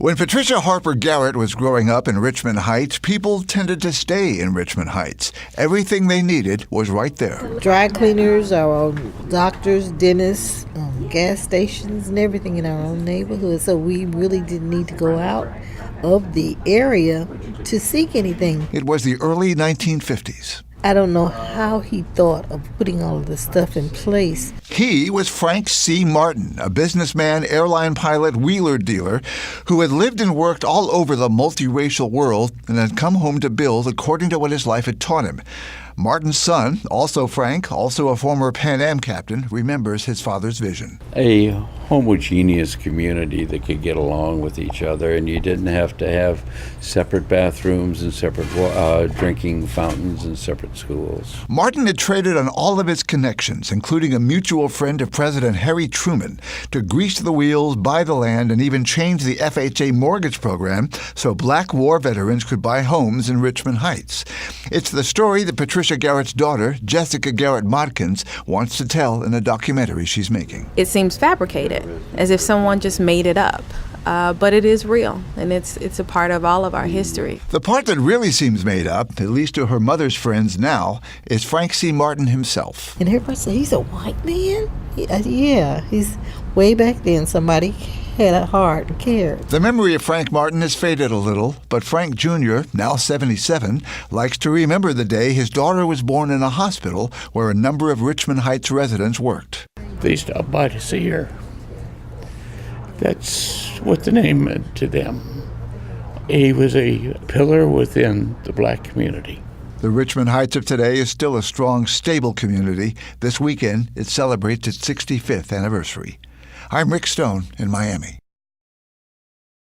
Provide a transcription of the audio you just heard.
When Patricia Harper Garrett was growing up in Richmond Heights, people tended to stay in Richmond Heights. Everything they needed was right there. Dry cleaners, our own doctors, dentists, gas stations, and everything in our own neighborhood. So we really didn't need to go out of the area to seek anything. It was the early 1950s. I don't know how he thought of putting all of this stuff in place. He was Frank C. Martin, a businessman, airline pilot, wheeler dealer, who had lived and worked all over the multiracial world and had come home to build according to what his life had taught him. Martin's son, also Frank, also a former Pan Am captain, remembers his father's vision. A homogeneous community that could get along with each other, and you didn't have to have separate bathrooms and separate drinking fountains and separate schools. Martin had traded on all of his connections, including a mutual friend of President Harry Truman, to grease the wheels, buy the land, and even change the FHA mortgage program so black war veterans could buy homes in Richmond Heights. It's the story that Patricia Garrett's daughter, Jessica Garrett-Modkins, wants to tell in a documentary she's making. It seems fabricated, as if someone just made it up. But it is real, and it's a part of all of our history. The part that really seems made up, at least to her mother's friends now, is Frank C. Martin himself. And everybody said, he's a white man? Yeah, he's way back then. Somebody had a heart and cared. The memory of Frank Martin has faded a little, but Frank Jr., now 77, likes to remember the day his daughter was born in a hospital where a number of Richmond Heights residents worked. They stopped by to see her. That's what the name meant to them. He was a pillar within the black community. The Richmond Heights of today is still a strong, stable community. This weekend, it celebrates its 65th anniversary. I'm Rick Stone in Miami.